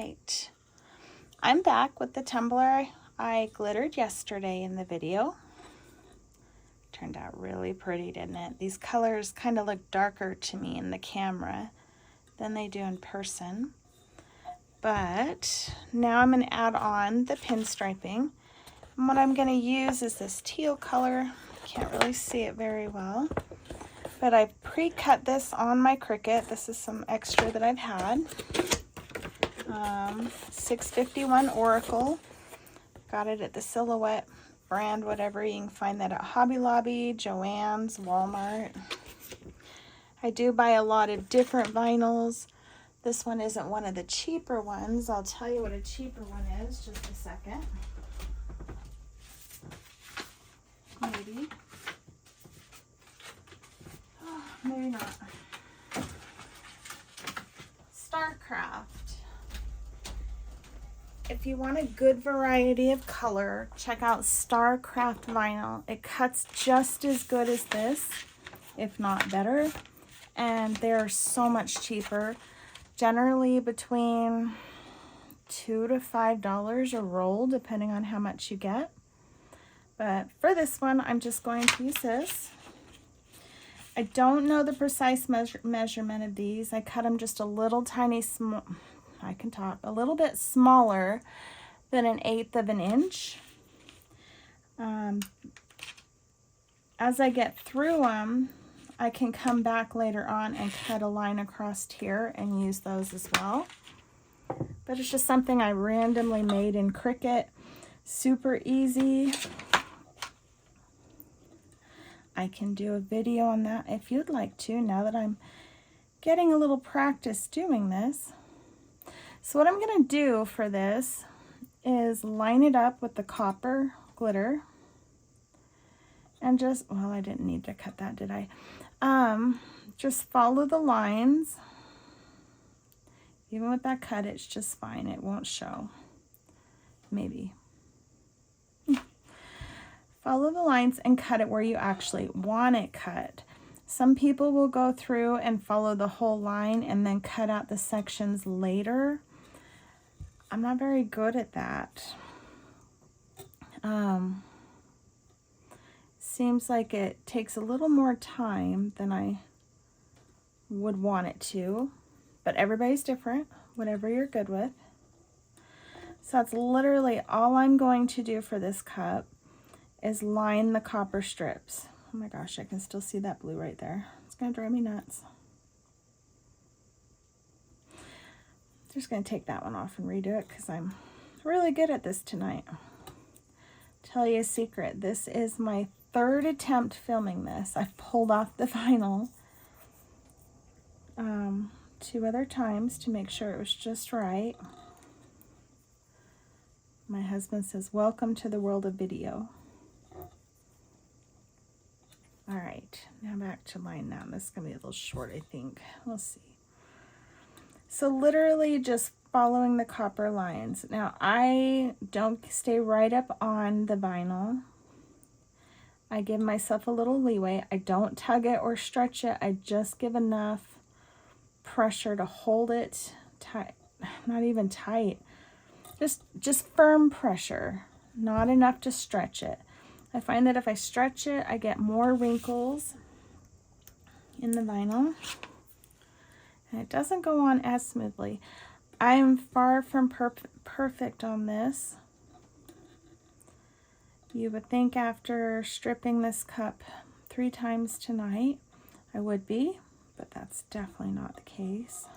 right, I'm back with the tumbler I glittered yesterday in the video. Turned out really pretty, didn't it? These colors kind of look darker to me in the camera than they do in person. But now I'm going to add on the pinstriping. And what I'm going to use is this teal color. Can't really see it very well. But I've pre-cut this on my Cricut. This is some extra that I've had. 651 Oracle. Got it at the Silhouette brand, whatever. You can find that at Hobby Lobby, Joann's, Walmart. I do buy a lot of different vinyls. This one isn't one of the cheaper ones. I'll tell you what a cheaper one is, just a second. Maybe. Oh, maybe not. Starcraft. If you want a good variety of color, check out Starcraft vinyl. It cuts just as good as this, if not better. And they're so much cheaper. Generally between $2 to $5 a roll, depending on how much you get. But for this one, I'm just going to use this. I don't know the precise measurement of these. I cut them just a little tiny small. I can talk a little bit smaller than 1/8 of an inch. As I get through them, I can come back later on and cut a line across here and use those as well. But it's just something I randomly made in Cricut. Super easy. I can do a video on that if you'd like to, now that I'm getting a little practice doing this. So what I'm going to do for this is line it up with the copper glitter. And just, well, I didn't need to cut that, did I? Just follow the lines. Even with that cut, it's just fine. It won't show. Maybe. Follow the lines and cut it where you actually want it cut. Some people will go through and follow the whole line and then cut out the sections later. I'm not very good at that. Seems like it takes a little more time than I would want it to, but everybody's different, whatever you're good with. So that's literally all I'm going to do for this cup is line the copper strips. Oh my gosh, I can still see that blue right there. It's gonna drive me nuts. Just gonna take that one off and redo it because I'm really good at this tonight. Tell you a secret, this is my 3rd attempt filming this. I've pulled off the vinyl 2 other times to make sure it was just right. My husband says, welcome to the world of video. All right, now back to line now. This is gonna be a little short, I think. We'll see. So literally just following the copper lines. Now I don't stay right up on the vinyl. I give myself a little leeway. I don't tug it or stretch it. I just give enough pressure to hold it tight. Not even tight. Just firm pressure. Not enough to stretch it. I find that if I stretch it, I get more wrinkles in the vinyl. And it doesn't go on as smoothly. I am far from perfect on this. You would think after stripping this cup 3 times tonight, I would be, but that's definitely not the case.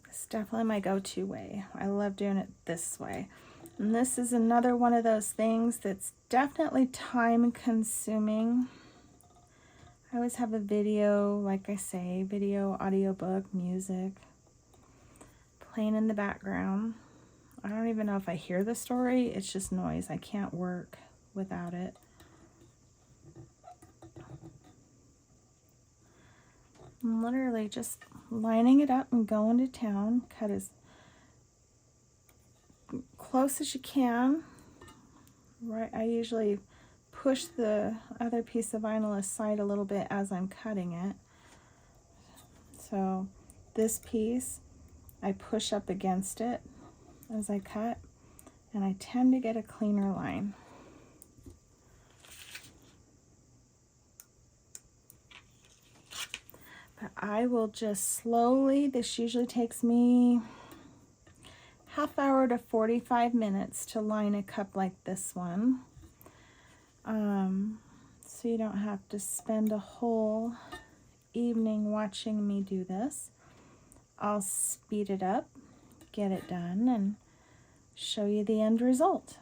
It's definitely my go-to way. I love doing it this way. And this is another one of those things that's definitely time consuming. I always have a video, like I say, video, audiobook, music playing in the background. I don't even know if I hear the story. It's just noise. I can't work without it. I'm literally just lining it up and going to town. Cut as close as you can. Right, I usually push the other piece of vinyl aside a little bit as I'm cutting it. So this piece, I push up against it as I cut, and I tend to get a cleaner line. But I will just slowly, this usually takes me half hour to 45 minutes to line a cup like this one. So you don't have to spend a whole evening watching me do this. I'll speed it up, get it done, and show you the end result.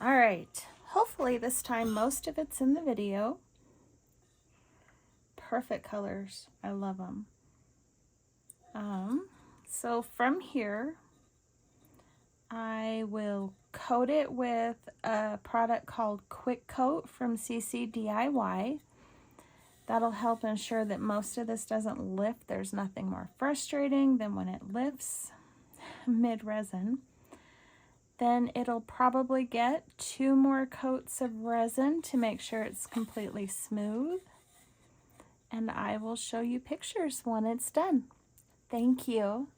All right, hopefully this time most of it's in the video. Perfect colors, I love them. So from here, I will coat it with a product called Quick Coat from CC DIY. That'll help ensure that most of this doesn't lift. There's nothing more frustrating than when it lifts mid-resin. then it'll probably get 2 more coats of resin to make sure it's completely smooth. And I will show you pictures when it's done. Thank you.